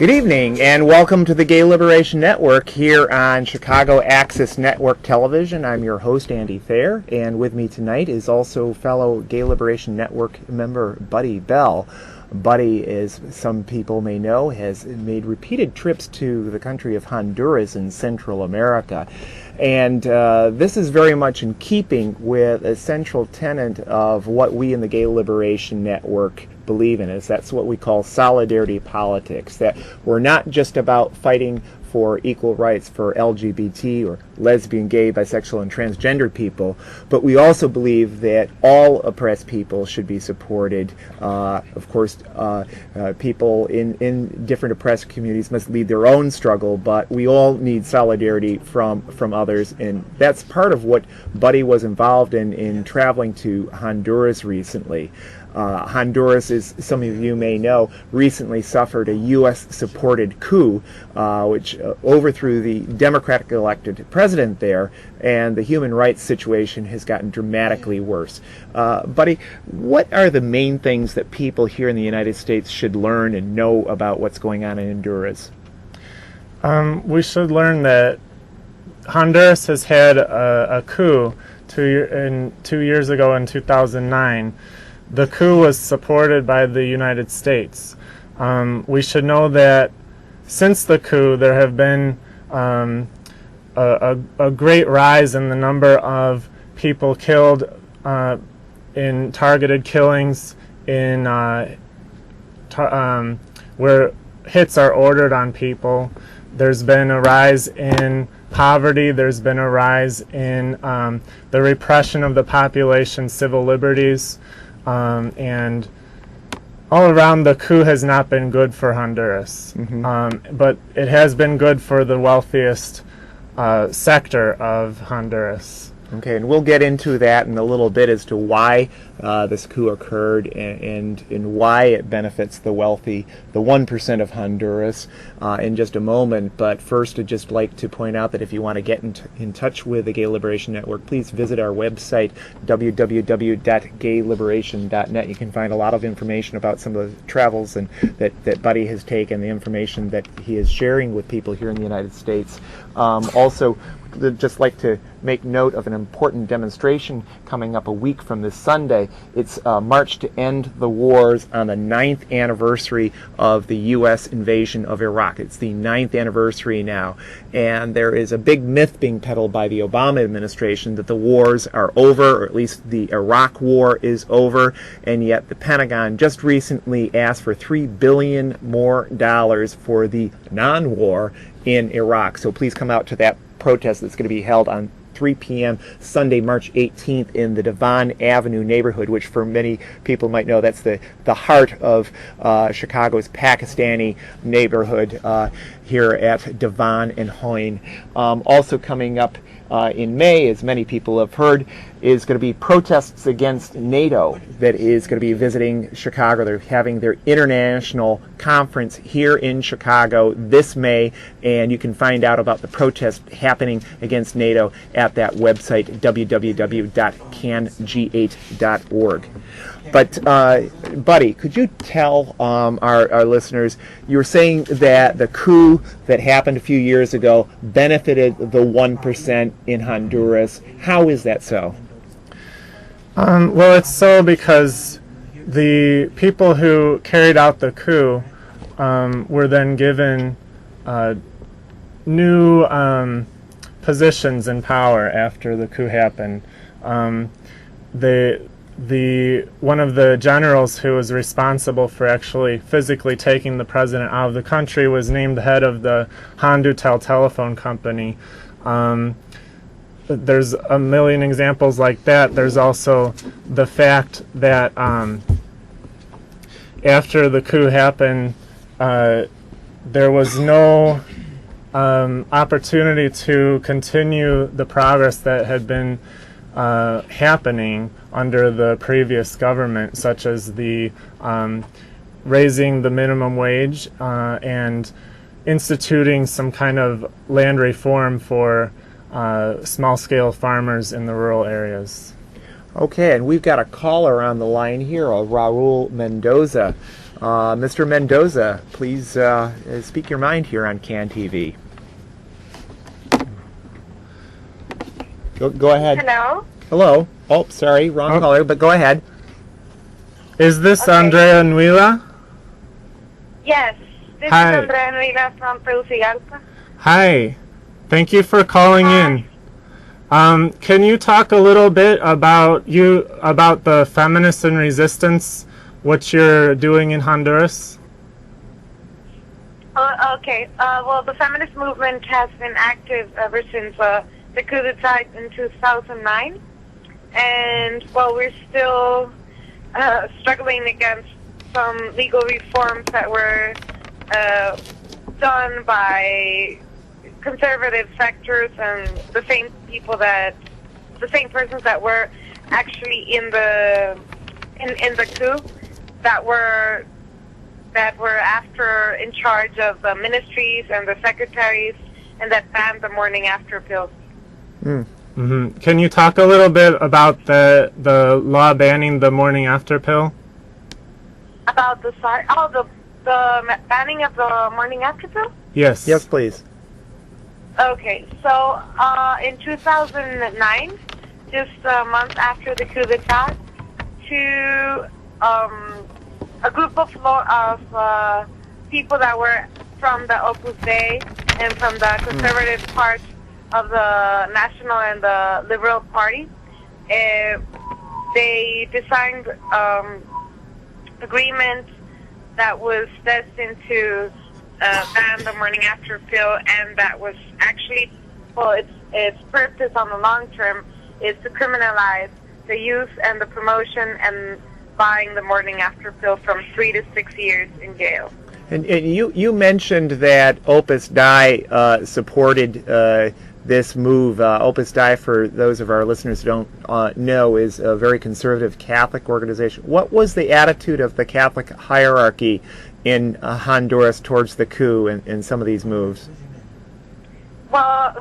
Good evening and welcome to the Gay Liberation Network here on Chicago Access Network Television. I'm your host, Andy Thayer, and with me tonight is also fellow Gay Liberation Network member Buddy Bell. Buddy, as some people may know, has made repeated trips to the country of Honduras in Central America. And this is very much in keeping with a central tenet of what we in the Gay Liberation Network believe in. That's what we call solidarity politics, that we're not just about fighting for equal rights for LGBT or lesbian, gay, bisexual, and transgender people, but we also believe that all oppressed people should be supported. Of course, people in different oppressed communities must lead their own struggle, but we all need solidarity from others, and that's part of what Buddy was involved in traveling to Honduras recently. Honduras, as some of you may know, recently suffered a U.S.-supported coup, which overthrew the democratically elected president there, and the human rights situation has gotten dramatically worse. Buddy, what are the main things that people here in the United States should learn and know about what's going on in Honduras? We should learn that Honduras has had a coup 2 years ago in 2009. The coup was supported by the United States. We should know that since the coup, there have been a great rise in the number of people killed in targeted killings, in where hits are ordered on people. There's been a rise in poverty. There's been a rise in the repression of the population's civil liberties. And all around, the coup has not been good for Honduras, but it has been good for the wealthiest sector of Honduras. Okay, and we'll get into that in a little bit as to why this coup occurred and why it benefits the wealthy, the 1% of Honduras, in just a moment. But first, I'd just like to point out that if you want to get in touch with the Gay Liberation Network, please visit our website, www.gayliberation.net. You can find a lot of information about some of the travels and that Buddy has taken, the information that he is sharing with people here in the United States. Also, I'd just like to make note of an important demonstration coming up a week from this Sunday. It's March to End the Wars on the 9th anniversary of the U.S. invasion of Iraq. It's the 9th anniversary now, and there is a big myth being peddled by the Obama administration that the wars are over, or at least the Iraq war is over, and yet the Pentagon just recently asked for $3 billion more for the non-war in Iraq. So please come out to that protest that's going to be held on 3 p.m. Sunday, March 18th in the Devon Avenue neighborhood, which for many people might know that's the heart of Chicago's Pakistani neighborhood here at Devon and Hoyne. Also coming up in May, as many people have heard, is going to be protests against NATO that is going to be visiting Chicago. They're having their international conference here in Chicago this May, and you can find out about the protest happening against NATO at that website, www.cang8.org. But, Buddy, could you tell our listeners, you were saying that the coup that happened a few years ago benefited the 1% in Honduras. How is that so? Well, it's so because the people who carried out the coup were then given new positions in power after the coup happened. One of the generals who was responsible for actually physically taking the president out of the country was named the head of the Hondutel telephone company. There's a million examples like that. There's also the fact that after the coup happened, there was no opportunity to continue the progress that had been happening under the previous government, such as the raising the minimum wage and instituting some kind of land reform for small-scale farmers in the rural areas. Okay, and we've got a caller on the line here, Raúl Mendoza. Mr. Mendoza, please speak your mind here on CAN TV. Go ahead. Hello? Hello. Oh, sorry, wrong caller, but go ahead. Is this Okay. Andrea Nuila? Yes, this Hi. is Andrea Nuila from Tegucigalpa. Hi. Thank you for calling Hi. in. Can you talk a little bit about the feminists and resistance, what you're doing in Honduras? Okay, well, the feminist movement has been active ever since the coup d'etat in 2009. And, well, we're still struggling against some legal reforms that were done by conservative sectors and the same persons that were actually in the coup that were after in charge of the ministries and the secretaries and that banned the morning after pills. Mm-hmm. Can you talk a little bit about the law banning the morning after pill? About the banning of the morning after pill? Yes. Yes, please. Okay, so in 2009, just a month after the coup d'etat, a group of people that were from the Opus Dei and from the conservative part of the National and the Liberal Party, they designed agreement that was destined to ban the morning after pill, and that was actually, well, its purpose on the long term is to criminalize the use and the promotion and buying the morning after pill from 3 to 6 years in jail. And you mentioned that Opus Dei supported this move. Opus Dei, for those of our listeners who don't know, is a very conservative Catholic organization. What was the attitude of the Catholic hierarchy in Honduras towards the coup and some of these moves? Well,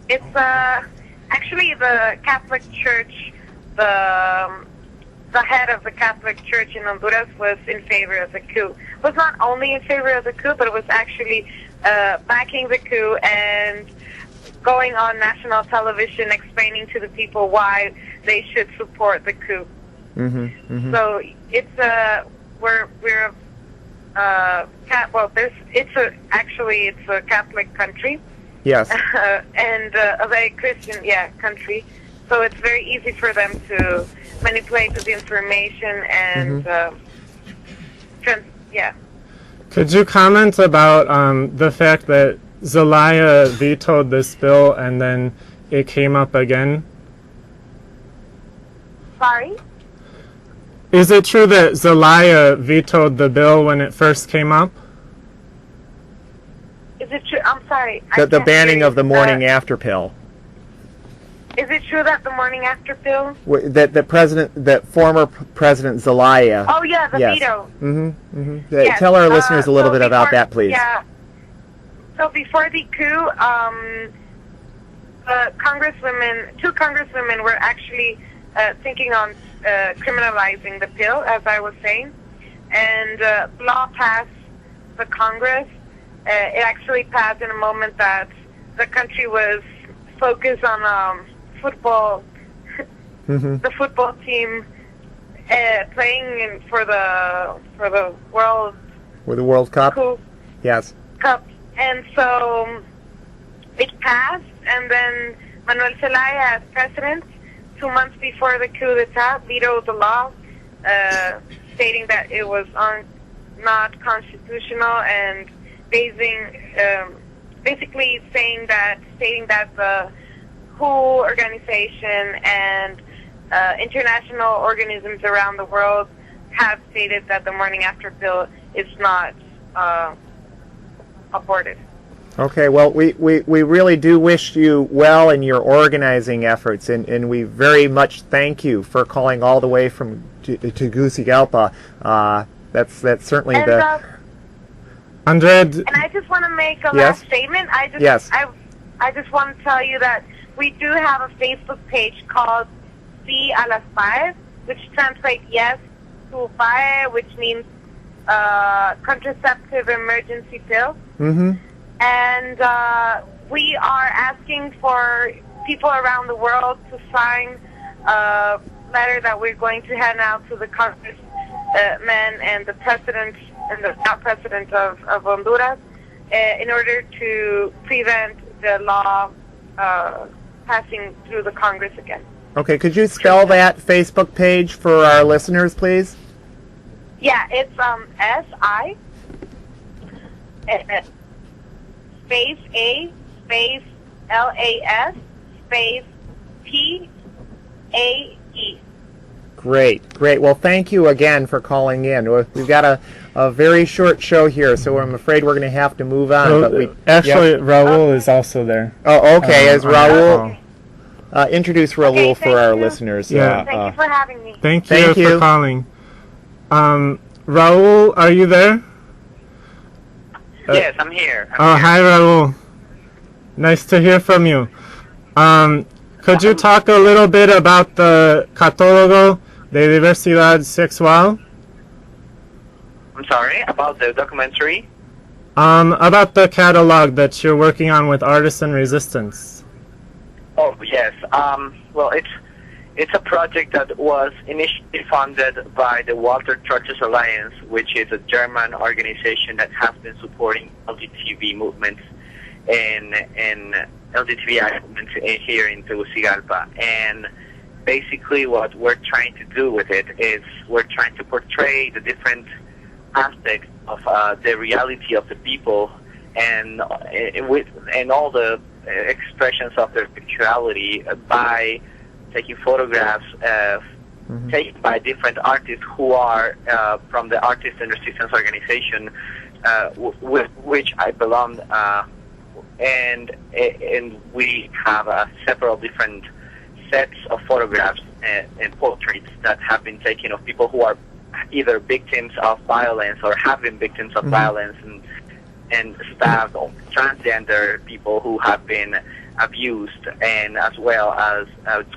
it's actually the Catholic Church, the head of the Catholic Church in Honduras was in favor of the coup. Was not only in favor of the coup, but it was actually backing the coup and going on national television explaining to the people why they should support the coup. Mm-hmm, mm-hmm. So it's it's a Catholic country. Yes. And a very Christian, country. So it's very easy for them to manipulate the information and Could you comment about the fact that Zelaya vetoed this bill and then it came up again? Sorry? Is it true that Zelaya vetoed the bill when it first came up? Is it true? I'm sorry. The banning of the morning after pill. Is it true that the morning after pill? That former President Zelaya. Oh yeah, the yes. veto. Yes. Tell our listeners a little bit about that, please. Yeah. So before the coup, two congresswomen were actually thinking on criminalizing the pill, as I was saying, and law passed the Congress. It actually passed in a moment that the country was focused on football, the football team playing for the World Cup. Coup. Yes. Cup, and so it passed, and then Manuel Zelaya, as president, 2 months before the coup d'etat, vetoed the law, stating that it was not constitutional, and basically stating that the Coup organization and international organisms around the world have stated that the morning after pill is not aborted. Okay, well, we really do wish you well in your organizing efforts, and we very much thank you for calling all the way from Tegucigalpa. That's certainly Andrea. And I just want to make a last statement. I just want to tell you that we do have a Facebook page called Sí a las PAE, which translates yes to PAE, which means contraceptive emergency pill. And we are asking for people around the world to sign a letter that we're going to hand out to the congressmen and the president and the now president of Honduras in order to prevent the law passing through the Congress again. Okay, could you spell that Facebook page for our listeners, please? Yeah, it's S-I space A space L-A-S space P-A-E. Great. Well, thank you again for calling in. We've got a very short show here, so I'm afraid we're going to have to move on. Raúl is also there. Oh, okay. As Raúl, introduce Raúl for our listeners. Yeah. Thank you for having me. Thank you for calling. Raúl, are you there? Yes, I'm here. Hi, Raúl. Nice to hear from you. Could you talk a little bit about the Catálogo de Diversidad Sexual? I'm sorry, about the documentary? About the catalog that you're working on with Artists and Resistance. Oh, yes. Well, it's a project that was initially funded by the Walter Trochez Alliance, which is a German organization that has been supporting LGBT movements and LGBTI movements here in Tegucigalpa. And basically what we're trying to do with it is we're trying to portray the different aspects of the reality of the people and all the expressions of their sexuality by taking photographs taken by different artists who are from the Artists and Resistance organization, with which I belong, and we have several different sets of photographs and portraits that have been taken of people who are either victims of violence or have been victims of violence, and staff of transgender people who have been abused, and as well as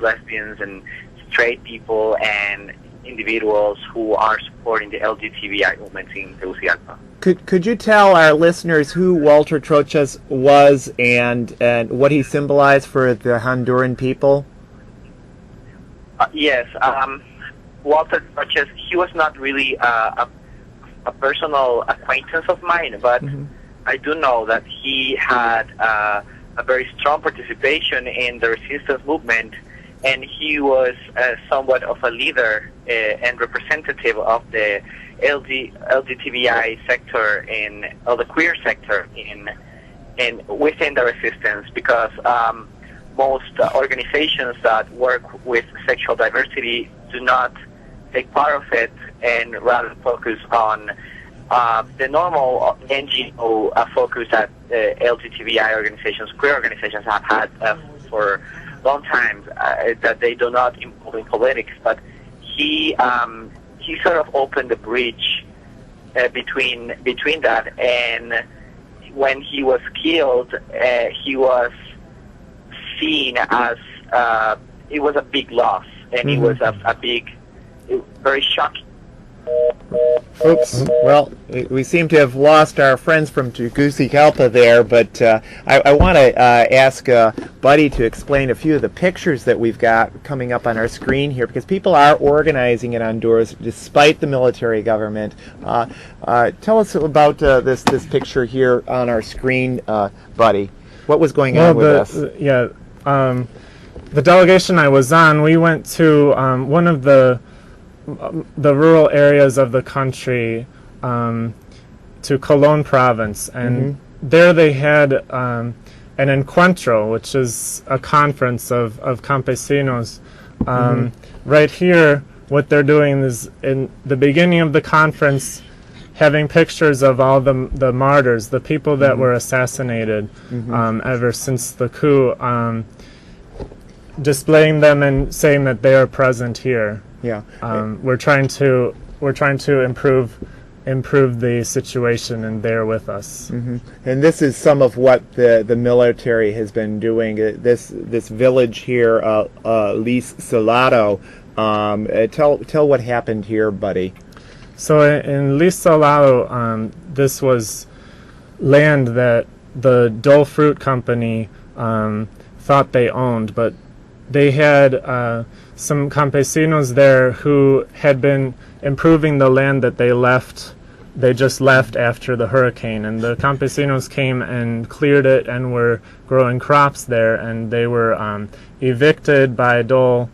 lesbians and straight people and individuals who are supporting the LGBTI movement in Tegucigalpa. Could you tell our listeners who Walter Trochez was and what he symbolized for the Honduran people? Yes, Walter Trochez, he was not really a personal acquaintance of mine, but I do know that he had a very strong participation in the resistance movement, and he was somewhat of a leader and representative of the LGBTI sector or the queer sector in within the resistance, because most organizations that work with sexual diversity do not take part of it and rather focus on the normal NGO focus that LGBTI organizations, queer organizations have had for long time that they do not involve in politics, but he sort of opened the bridge between that. And when he was killed, he was seen as it was a big loss, and it was a big, very shocking. Oops. Well, we seem to have lost our friends from Tegucigalpa there, but I want to ask Buddy to explain a few of the pictures that we've got coming up on our screen here, because people are organizing in Honduras despite the military government. Tell us about this picture here on our screen, Buddy. What was going on with us? Yeah, the delegation I was on, we went to one of the rural areas of the country, to Colón province, and there they had an encuentro, which is a conference of campesinos. Right here, what they're doing is, in the beginning of the conference, having pictures of all the martyrs, the people that were assassinated ever since the coup, displaying them and saying that they are present here. Yeah. We're trying to improve the situation, and they're with us. And this is some of what the military has been doing. This village here, Lis Salado. Tell what happened here, Buddy. So in Lis Salado, this was land that the Dole Fruit Company thought they owned, but they had some campesinos there who had been improving the land that they just left after the hurricane, and the campesinos came and cleared it and were growing crops there, and they were evicted by Dole.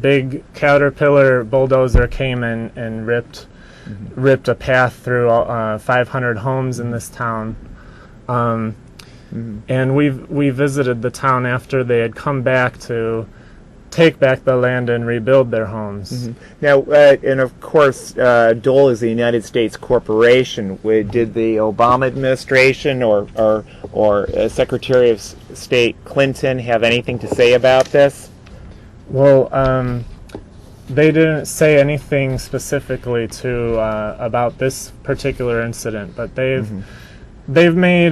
Big Caterpillar bulldozer came and ripped a path through 500 homes in this town. And we visited the town after they had come back to take back the land and rebuild their homes. Now, and of course, Dole is a United States corporation. Did the Obama administration or Secretary of State Clinton have anything to say about this? Well, they didn't say anything specifically about this particular incident, but they've made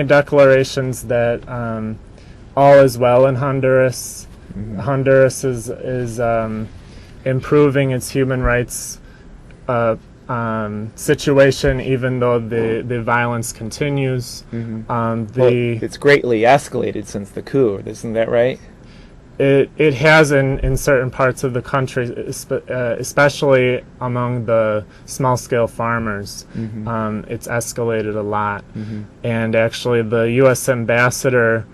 declarations that all is well in Honduras. Honduras is improving its human rights situation, even though the violence continues. It's greatly escalated since the coup, isn't that right? It has in certain parts of the country, especially among the small-scale farmers. It's escalated a lot. And actually the U.S. ambassador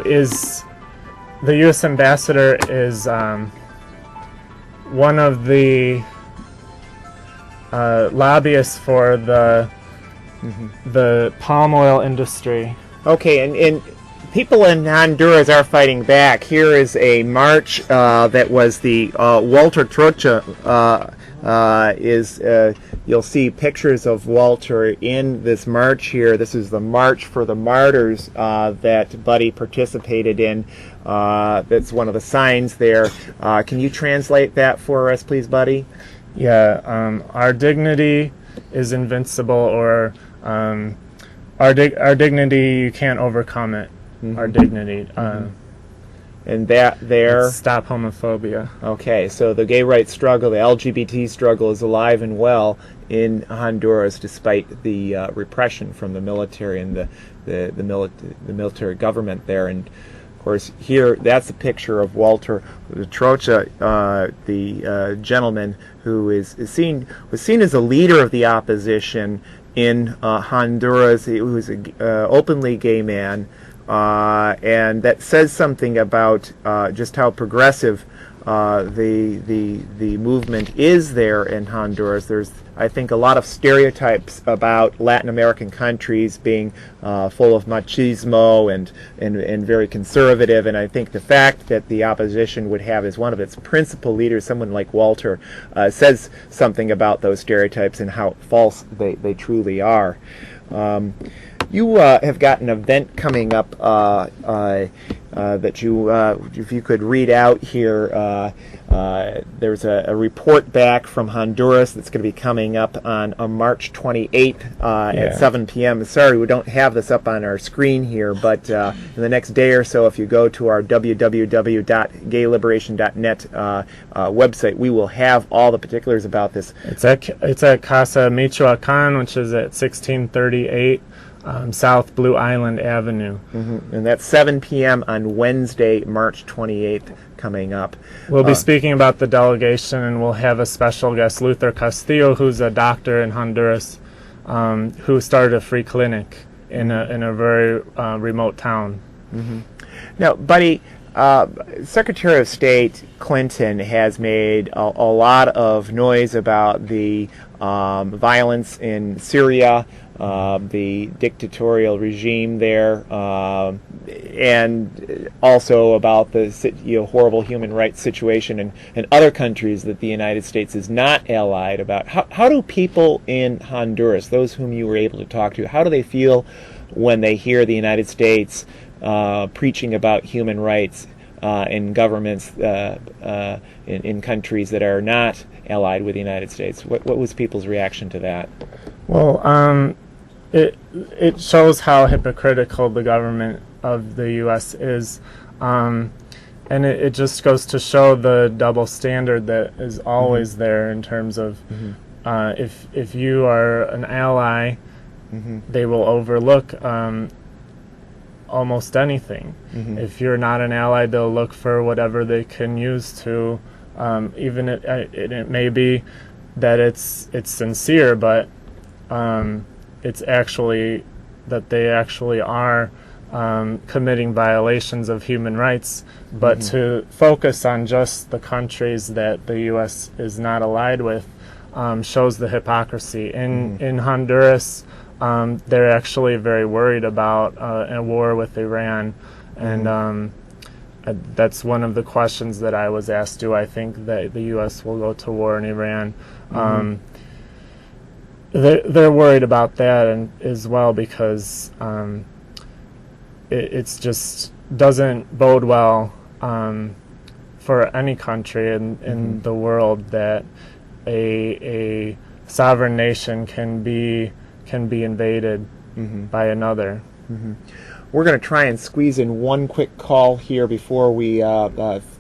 is one of the lobbyists for the palm oil industry. Okay, and people in Honduras are fighting back. Here is a march that was the Walter Trochez. You'll see pictures of Walter in this march here. This is the March for the Martyrs that Buddy participated in. That's one of the signs there. Can you translate that for us, please, Buddy? Yeah, our dignity is invincible, or our dignity, you can't overcome it. Our dignity. And that there... Stop homophobia. Okay, so the gay rights struggle, the LGBT struggle is alive and well in Honduras despite the repression from the military and the military government there. And of course here, that's a picture of Walter Trochez, the gentleman who was seen as a leader of the opposition in Honduras. He was an openly gay man. And that says something about just how progressive the movement is there in Honduras. There's, I think, a lot of stereotypes about Latin American countries being full of machismo and very conservative. And I think the fact that the opposition would have as one of its principal leaders someone like Walter says something about those stereotypes and how false they truly are. You have got an event coming up that you, if you could read out here. There's a report back from Honduras that's going to be coming up on March 28th at 7 p.m. Sorry, we don't have this up on our screen here, but in the next day or so, if you go to our www.gayliberation.net website, we will have all the particulars about this. It's at Casa Michoacan, which is at 1638 South Blue Island Avenue. And that's 7 p.m. on Wednesday, March 28th, coming up. We'll be speaking about the delegation, and we'll have a special guest, Luther Castillo, who's a doctor in Honduras, who started a free clinic in a very remote town. Now, Buddy, Secretary of State Clinton has made a lot of noise about the violence in Syria, the dictatorial regime there, and also about the horrible human rights situation in other countries that the United States is not allied about. How do people in Honduras, those whom you were able to talk to, how do they feel when they hear the United States preaching about human rights in governments in countries that are not allied with the United States? What was people's reaction to that? Well, it shows how hypocritical the government of the U.S. is, and it just goes to show the double standard that is always there in terms of if you are an ally, they will overlook almost anything. If you're not an ally, they'll look for whatever they can use to, even it may be that it's sincere, but it's actually that they actually are committing violations of human rights. But to focus on just the countries that the U.S. is not allied with shows the hypocrisy. In Honduras, they're actually very worried about a war with Iran, and that's one of the questions that I was asked. Do I think that the U.S. will go to war in Iran? They're worried about that and as well, because it's just doesn't bode well for any country in the world that a sovereign nation can be invaded by another. We're going to try and squeeze in one quick call here before we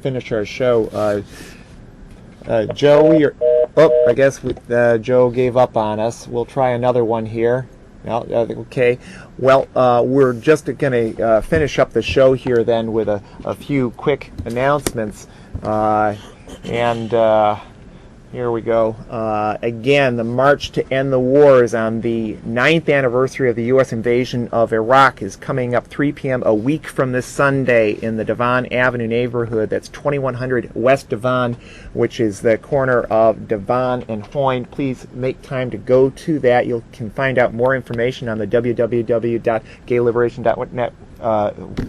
finish our show. Joe, I guess Joe gave up on us. We'll try another one here. No, okay. Well, we're just going to finish up the show here then with a few quick announcements. Here we go. Again, the March to End the War is on the 9th anniversary of the U.S. invasion of Iraq is coming up 3 p.m. a week from this Sunday in the Devon Avenue neighborhood. That's 2100 West Devon, which is the corner of Devon and Hoyne. Please make time to go to that. You can find out more information on the www.gayliberation.net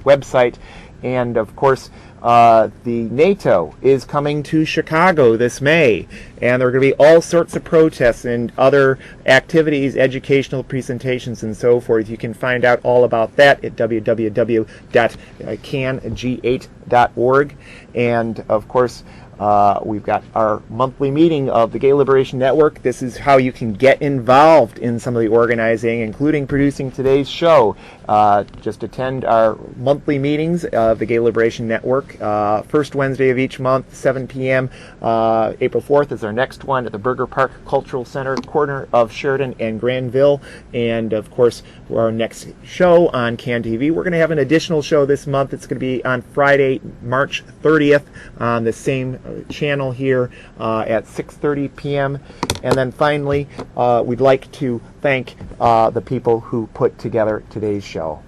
website. And, of course, the NATO is coming to Chicago this May, and there are going to be all sorts of protests and other activities, educational presentations, and so forth. You can find out all about that at www.cang8.org. And, of course, we've got our monthly meeting of the Gay Liberation Network. This is how you can get involved in some of the organizing, including producing today's show. Just attend our monthly meetings of the Gay Liberation Network. First Wednesday of each month, 7 p.m. April 4th is our next one at the Burger Park Cultural Center, corner of Sheridan and Granville. And, of course, our next show on CAN TV. We're going to have an additional show this month. It's going to be on Friday, March 30th on the same channel here at 6:30 p.m. And then finally, we'd like to thank the people who put together today's show.